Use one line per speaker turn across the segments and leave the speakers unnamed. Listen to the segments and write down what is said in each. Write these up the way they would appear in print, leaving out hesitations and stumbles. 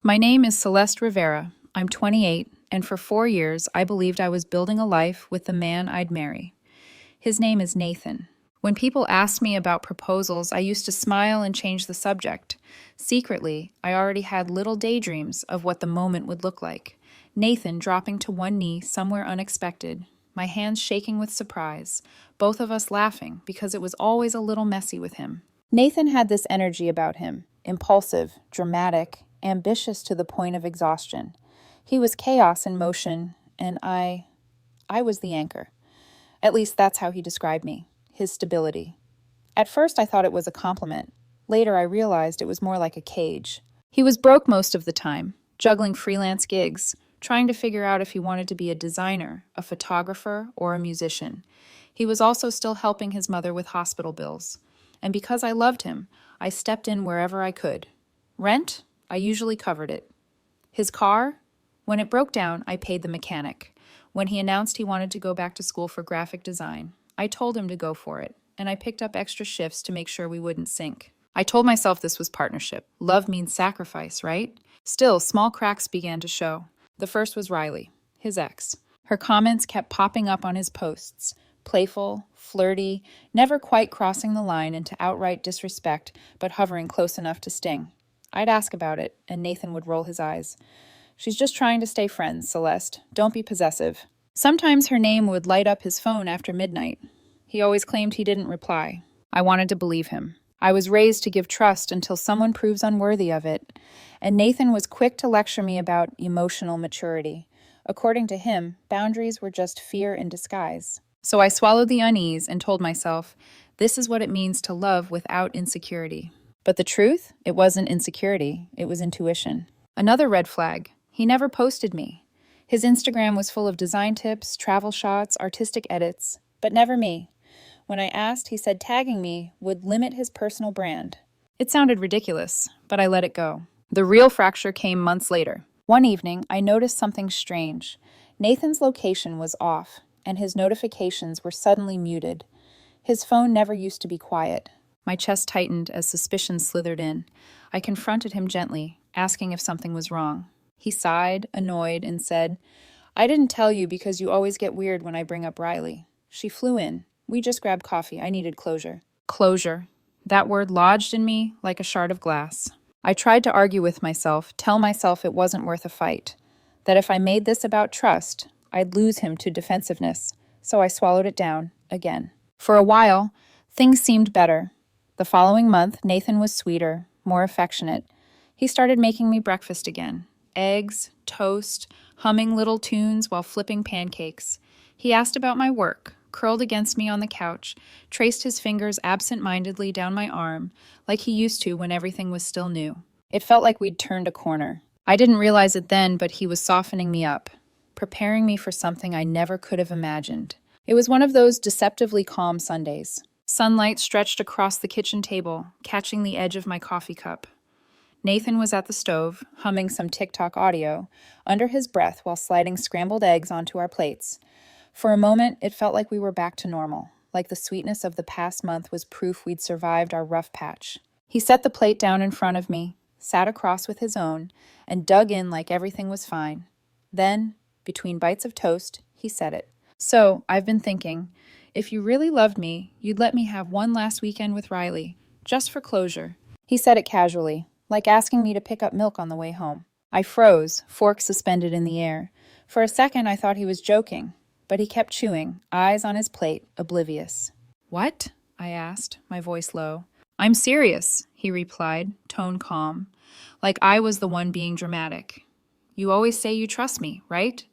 My name is Celeste Rivera. I'm 28, and for 4 years, I believed I was building a life with the man I'd marry. His name is Nathan. When people asked me about proposals, I used to smile and change the subject. Secretly, I already had little daydreams of what the moment would look like. Nathan dropping to one knee somewhere unexpected, my hands shaking with surprise, both of us laughing because it was always a little messy with him. Nathan had this energy about him, impulsive, dramatic, ambitious to the point of exhaustion. He was chaos in motion, and I was the anchor. At least that's how he described me, his stability. At first, I thought it was a compliment. Later, I realized it was more like a cage. He was broke most of the time, juggling freelance gigs, trying to figure out if he wanted to be a designer, a photographer, or a musician. He was also still helping his mother with hospital bills. And because I loved him, I stepped in wherever I could. Rent? I usually covered it. His car? When it broke down, I paid the mechanic. When he announced he wanted to go back to school for graphic design, I told him to go for it, and I picked up extra shifts to make sure we wouldn't sink. I told myself this was partnership. Love means sacrifice, right? Still, small cracks began to show. The first was Riley, his ex. Her comments kept popping up on his posts. Playful, flirty, never quite crossing the line into outright disrespect, but hovering close enough to sting. I'd ask about it, and Nathan would roll his eyes. She's just trying to stay friends, Celeste. Don't be possessive. Sometimes her name would light up his phone after midnight. He always claimed he didn't reply. I wanted to believe him. I was raised to give trust until someone proves unworthy of it, and Nathan was quick to lecture me about emotional maturity. According to him, boundaries were just fear in disguise. So I swallowed the unease and told myself, this is what it means to love without insecurity. But the truth? It wasn't insecurity, it was intuition. Another red flag. He never posted me. His Instagram was full of design tips, travel shots, artistic edits, but never me. When I asked, he said tagging me would limit his personal brand. It sounded ridiculous, but I let it go. The real fracture came months later. One evening, I noticed something strange. Nathan's location was off, and his notifications were suddenly muted. His phone never used to be quiet. My chest tightened as suspicion slithered in. I confronted him gently, asking if something was wrong. He sighed, annoyed, and said, I didn't tell you because you always get weird when I bring up Riley. She flew in. We just grabbed coffee. I needed closure. Closure. That word lodged in me like a shard of glass. I tried to argue with myself, tell myself it wasn't worth a fight, that if I made this about trust, I'd lose him to defensiveness, so I swallowed it down again. For a while, things seemed better. The following month, Nathan was sweeter, more affectionate. He started making me breakfast again. Eggs, toast, humming little tunes while flipping pancakes. He asked about my work, curled against me on the couch, traced his fingers absent-mindedly down my arm, like he used to when everything was still new. It felt like we'd turned a corner. I didn't realize it then, but he was softening me up, preparing me for something I never could have imagined. It was one of those deceptively calm Sundays. Sunlight stretched across the kitchen table, catching the edge of my coffee cup. Nathan was at the stove, humming some TikTok audio, under his breath while sliding scrambled eggs onto our plates. For a moment, it felt like we were back to normal, like the sweetness of the past month was proof we'd survived our rough patch. He set the plate down in front of me, sat across with his own, and dug in like everything was fine. Then, between bites of toast, he said it. So, I've been thinking, if you really loved me, you'd let me have one last weekend with Riley, just for closure. He said it casually, like asking me to pick up milk on the way home. I froze, fork suspended in the air. For a second, I thought he was joking, but he kept chewing, eyes on his plate, oblivious. What? I asked, my voice low. I'm serious, he replied, tone calm, like I was the one being dramatic. You always say you trust me, right?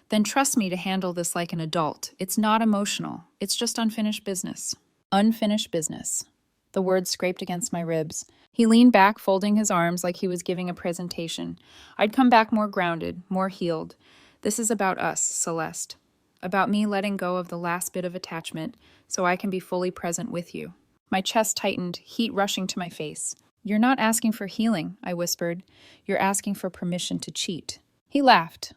Then trust me to handle this like an adult. It's not emotional. It's just unfinished business. Unfinished business. The words scraped against my ribs. He leaned back, folding his arms like he was giving a presentation. I'd come back more grounded, more healed. This is about us, Celeste. About me letting go of the last bit of attachment so I can be fully present with you. My chest tightened, heat rushing to my face. You're not asking for healing, I whispered. You're asking for permission to cheat. He laughed.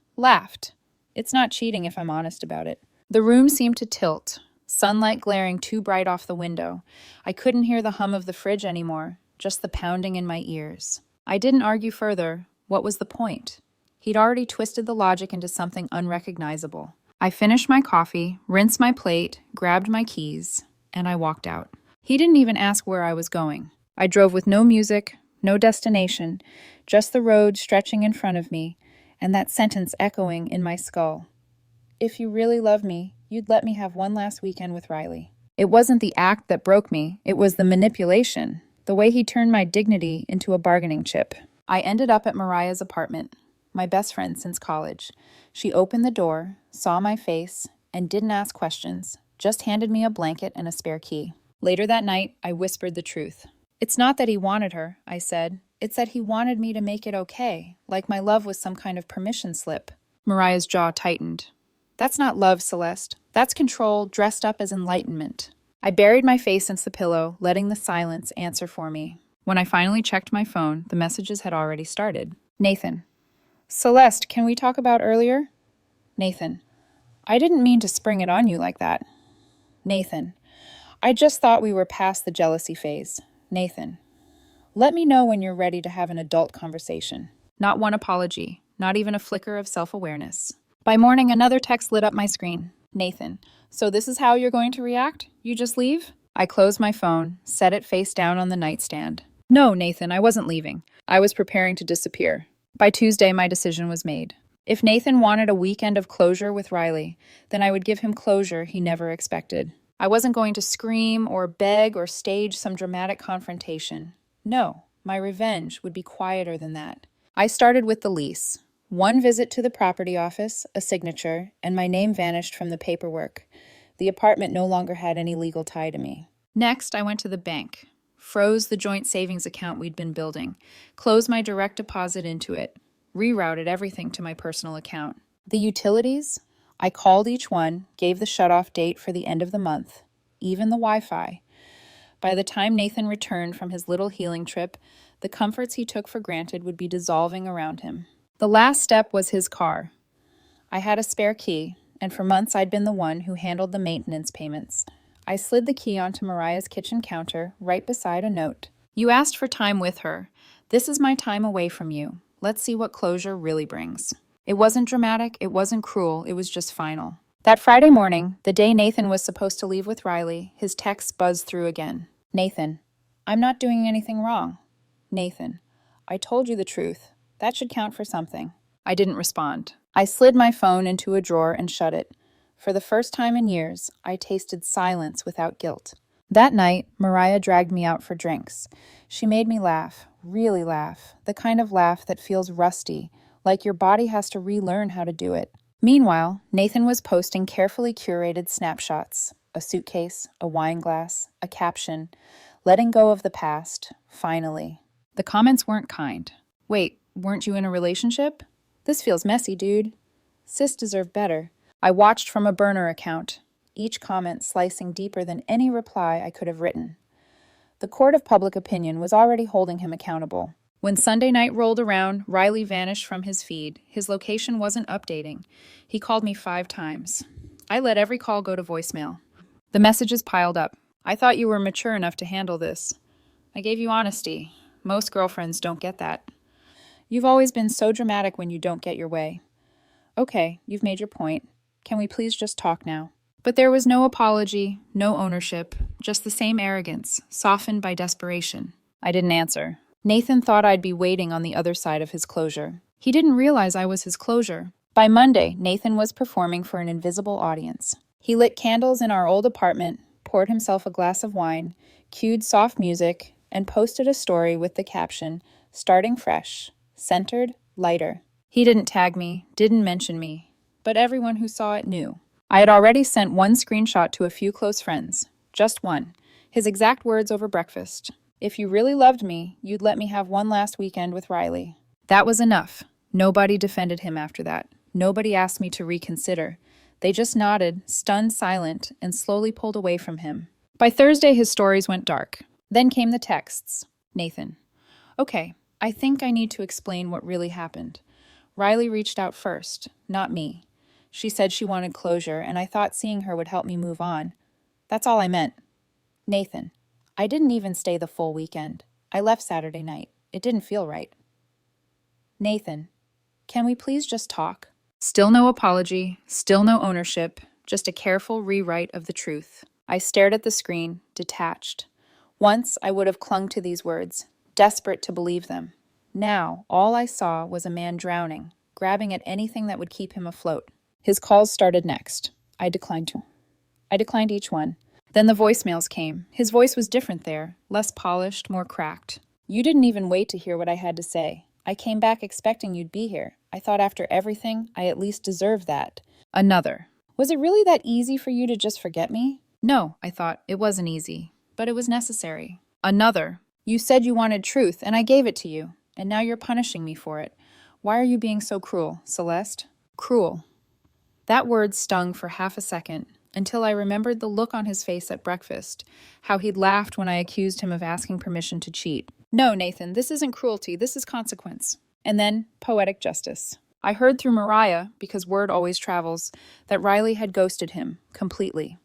It's not cheating if I'm honest about it. The room seemed to tilt, sunlight glaring too bright off the window. I couldn't hear the hum of the fridge anymore, just the pounding in my ears. I didn't argue further, What was the point? He'd already twisted the logic into something unrecognizable. I finished my coffee, rinsed my plate, grabbed my keys, and I walked out. He didn't even ask where I was going. I drove with no music, no destination, just the road stretching in front of me, and that sentence echoing in my skull. If you really love me, you'd let me have one last weekend with Riley. It wasn't the act that broke me, it was the manipulation, the way he turned my dignity into a bargaining chip. I ended up at Mariah's apartment, my best friend since college. She opened the door, saw my face, and didn't ask questions, just handed me a blanket and a spare key. Later that night, I whispered the truth. It's not that he wanted her, I said. It's that he wanted me to make it okay, like my love was some kind of permission slip. Mariah's jaw tightened. That's not love, Celeste. That's control dressed up as enlightenment. I buried my face into the pillow, letting the silence answer for me. When I finally checked my phone, the messages had already started. Nathan. Celeste, can we talk about earlier? Nathan. I didn't mean to spring it on you like that. Nathan. I just thought we were past the jealousy phase. Nathan. Let me know when you're ready to have an adult conversation. Not one apology, not even a flicker of self-awareness. By morning, another text lit up my screen. Nathan. So this is how you're going to react? You just leave? I closed my phone, set it face down on the nightstand. No, Nathan, I wasn't leaving. I was preparing to disappear. By Tuesday, my decision was made. If Nathan wanted a weekend of closure with Riley, then I would give him closure he never expected. I wasn't going to scream or beg or stage some dramatic confrontation. No, my revenge would be quieter than that. I started with the lease. One visit to the property office, a signature, and my name vanished from the paperwork. The apartment no longer had any legal tie to me. Next, I went to the bank, froze the joint savings account we'd been building, closed my direct deposit into it, rerouted everything to my personal account. The utilities? I called each one, gave the shutoff date for the end of the month, even the Wi-Fi. By the time Nathan returned from his little healing trip, the comforts he took for granted would be dissolving around him. The last step was his car. I had a spare key, and for months I'd been the one who handled the maintenance payments. I slid the key onto Mariah's kitchen counter, right beside a note. You asked for time with her. This is my time away from you. Let's see what closure really brings. It wasn't dramatic, it wasn't cruel, it was just final. That Friday morning, the day Nathan was supposed to leave with Riley, his texts buzzed through again. Nathan, I'm not doing anything wrong. Nathan, I told you the truth. That should count for something. I didn't respond. I slid my phone into a drawer and shut it. For the first time in years, I tasted silence without guilt. That night, Mariah dragged me out for drinks. She made me laugh, really laugh, the kind of laugh that feels rusty, like your body has to relearn how to do it. Meanwhile, Nathan was posting carefully curated snapshots, a suitcase, a wine glass, a caption, letting go of the past, finally. The comments weren't kind. Wait, weren't you in a relationship? This feels messy, dude. Sis deserved better. I watched from a burner account, each comment slicing deeper than any reply I could have written. The court of public opinion was already holding him accountable. When Sunday night rolled around, Riley vanished from his feed. His location wasn't updating. He called me 5 times. I let every call go to voicemail. The messages piled up. I thought you were mature enough to handle this. I gave you honesty. Most girlfriends don't get that. You've always been so dramatic when you don't get your way. Okay, you've made your point. Can we please just talk now? But there was no apology, no ownership, just the same arrogance, softened by desperation. I didn't answer. Nathan thought I'd be waiting on the other side of his closure. He didn't realize I was his closure. By Monday, Nathan was performing for an invisible audience. He lit candles in our old apartment, poured himself a glass of wine, cued soft music, and posted a story with the caption, "Starting fresh, centered, lighter." He didn't tag me, didn't mention me, but everyone who saw it knew. I had already sent one screenshot to a few close friends, just one. His exact words over breakfast. If you really loved me, you'd let me have one last weekend with Riley. That was enough. Nobody defended him after that. Nobody asked me to reconsider. They just nodded, stunned silent, and slowly pulled away from him. By Thursday, his stories went dark. Then came the texts. Nathan. Okay, I think I need to explain what really happened. Riley reached out first, not me. She said she wanted closure, and I thought seeing her would help me move on. That's all I meant. Nathan. I didn't even stay the full weekend. I left Saturday night. It didn't feel right. Nathan, can we please just talk? Still no apology, still no ownership, just a careful rewrite of the truth. I stared at the screen, detached. Once I would have clung to these words, desperate to believe them. Now, all I saw was a man drowning, grabbing at anything that would keep him afloat. His calls started next. I declined each one. Then the voicemails came. His voice was different there, less polished, more cracked. You didn't even wait to hear what I had to say. I came back expecting you'd be here. I thought after everything, I at least deserved that. Another. Was it really that easy for you to just forget me? No, I thought. It wasn't easy. But it was necessary. Another. You said you wanted truth, and I gave it to you. And now you're punishing me for it. Why are you being so cruel, Celeste? Cruel. That word stung for half a second, until I remembered the look on his face at breakfast, how he'd laughed when I accused him of asking permission to cheat. No, Nathan, this isn't cruelty, this is consequence. And then, poetic justice. I heard through Mariah, because word always travels, that Riley had ghosted him, completely.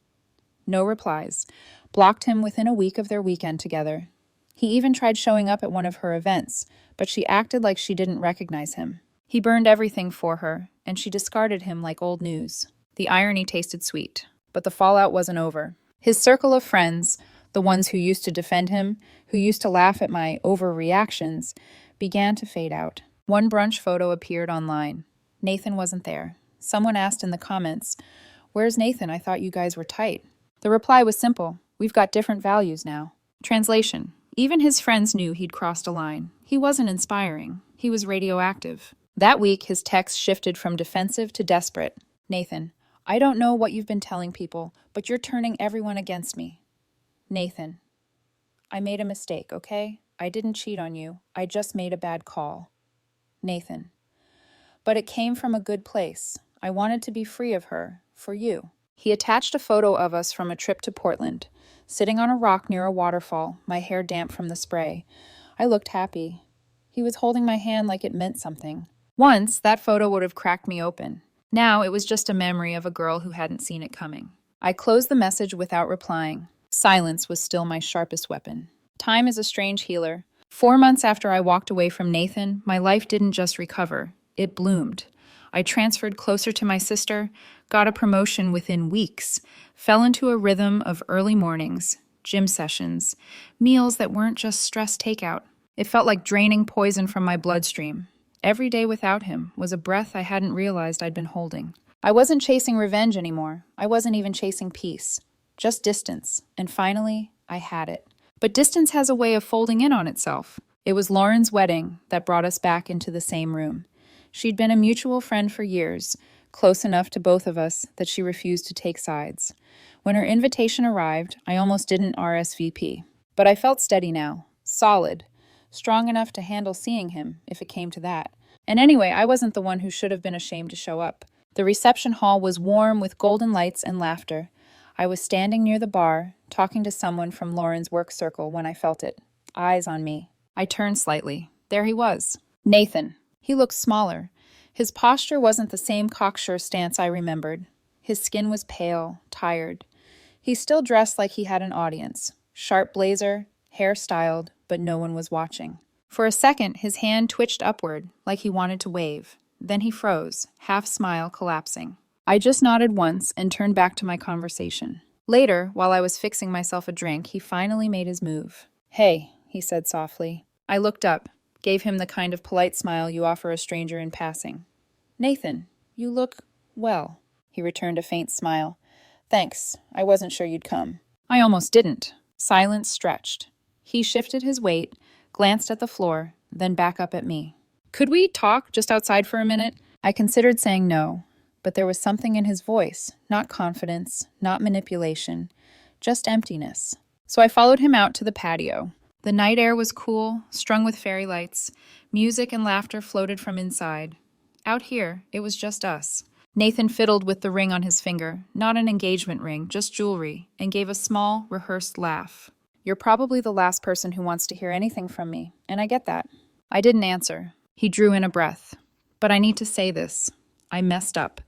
No replies. Blocked him within a week of their weekend together. He even tried showing up at one of her events, but she acted like she didn't recognize him. He burned everything for her, and she discarded him like old news. The irony tasted sweet, but the fallout wasn't over. His circle of friends, the ones who used to defend him, who used to laugh at my overreactions, began to fade out. One brunch photo appeared online. Nathan wasn't there. Someone asked in the comments, "Where's Nathan? I thought you guys were tight." The reply was simple. We've got different values now. Translation. Even his friends knew he'd crossed a line. He wasn't inspiring. He was radioactive. That week, his text shifted from defensive to desperate. Nathan, I don't know what you've been telling people, but you're turning everyone against me. Nathan, I made a mistake, okay? I didn't cheat on you. I just made a bad call. Nathan, but it came from a good place. I wanted to be free of her, for you. He attached a photo of us from a trip to Portland, sitting on a rock near a waterfall, my hair damp from the spray. I looked happy. He was holding my hand like it meant something. Once, that photo would have cracked me open. Now, it was just a memory of a girl who hadn't seen it coming. I closed the message without replying. Silence was still my sharpest weapon. Time is a strange healer. 4 months after I walked away from Nathan, my life didn't just recover. It bloomed. I transferred closer to my sister, got a promotion within weeks, fell into a rhythm of early mornings, gym sessions, meals that weren't just stress takeout. It felt like draining poison from my bloodstream. Every day without him was a breath I hadn't realized I'd been holding. I wasn't chasing revenge anymore. I wasn't even chasing peace. Just distance. And finally, I had it. But distance has a way of folding in on itself. It was Lauren's wedding that brought us back into the same room. She'd been a mutual friend for years, close enough to both of us that she refused to take sides. When her invitation arrived, I almost didn't RSVP. But I felt steady now, solid, strong enough to handle seeing him, if it came to that. And anyway, I wasn't the one who should have been ashamed to show up. The reception hall was warm with golden lights and laughter. I was standing near the bar, talking to someone from Lauren's work circle when I felt it. Eyes on me. I turned slightly. There he was. Nathan. He looked smaller. His posture wasn't the same cocksure stance I remembered. His skin was pale, tired. He still dressed like he had an audience. Sharp blazer, hair styled, but no one was watching. For a second, his hand twitched upward, like he wanted to wave. Then he froze, half smile collapsing. I just nodded once and turned back to my conversation. Later, while I was fixing myself a drink, he finally made his move. Hey, he said softly. I looked up, gave him the kind of polite smile you offer a stranger in passing. Nathan, you look well. He returned a faint smile. Thanks, I wasn't sure you'd come. I almost didn't. Silence stretched. He shifted his weight, glanced at the floor, then back up at me. Could we talk just outside for a minute? I considered saying no, but there was something in his voice, not confidence, not manipulation, just emptiness. So I followed him out to the patio. The night air was cool, strung with fairy lights. Music and laughter floated from inside. Out here, it was just us. Nathan fiddled with the ring on his finger, not an engagement ring, just jewelry, and gave a small, rehearsed laugh. You're probably the last person who wants to hear anything from me, and I get that. I didn't answer. He drew in a breath. But I need to say this. I messed up.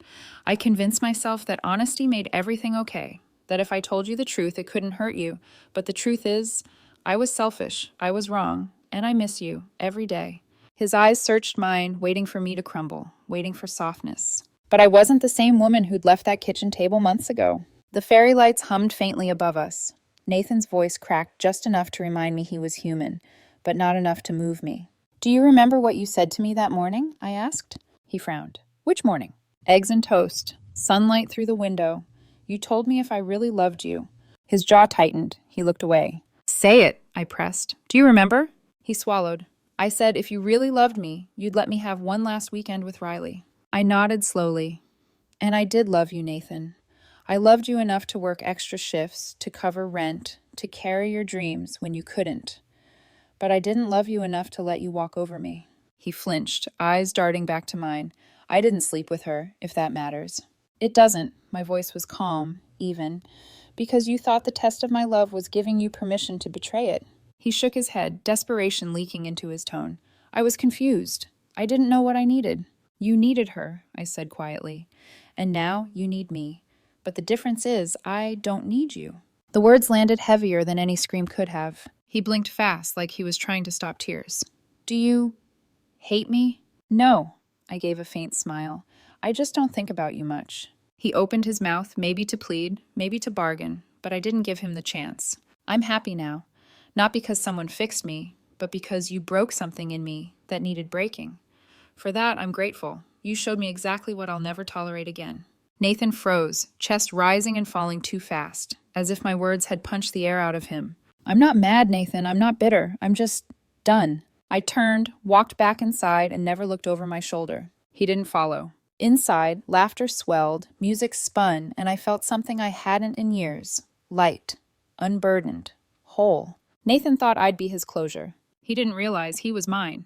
I convinced myself that honesty made everything okay, that if I told you the truth, it couldn't hurt you. But the truth is, I was selfish, I was wrong, and I miss you every day. His eyes searched mine, waiting for me to crumble, waiting for softness. But I wasn't the same woman who'd left that kitchen table months ago. The fairy lights hummed faintly above us. Nathan's voice cracked just enough to remind me he was human, but not enough to move me. "Do you remember what you said to me that morning?" I asked. He frowned. "Which morning?" "Eggs and toast. Sunlight through the window. You told me if I really loved you." His jaw tightened. He looked away. "Say it," I pressed. "Do you remember?" He swallowed. "I said if you really loved me, you'd let me have one last weekend with Riley." I nodded slowly. "And I did love you, Nathan. I loved you enough to work extra shifts, to cover rent, to carry your dreams when you couldn't. But I didn't love you enough to let you walk over me." He flinched, eyes darting back to mine. "I didn't sleep with her, if that matters." "It doesn't." My voice was calm, even, "because you thought the test of my love was giving you permission to betray it." He shook his head, desperation leaking into his tone. "I was confused. I didn't know what I needed." "You needed her," I said quietly. "And now you need me. But the difference is, I don't need you." The words landed heavier than any scream could have. He blinked fast, like he was trying to stop tears. "Do you hate me?" "No." I gave a faint smile. "I just don't think about you much." He opened his mouth, maybe to plead, maybe to bargain, but I didn't give him the chance. "I'm happy now. Not because someone fixed me, but because you broke something in me that needed breaking. For that, I'm grateful. You showed me exactly what I'll never tolerate again." Nathan froze, chest rising and falling too fast, as if my words had punched the air out of him. "I'm not mad, Nathan. I'm not bitter. I'm just done." I turned, walked back inside, and never looked over my shoulder. He didn't follow. Inside, laughter swelled, music spun, and I felt something I hadn't in years. Light, unburdened, whole. Nathan thought I'd be his closure. He didn't realize he was mine.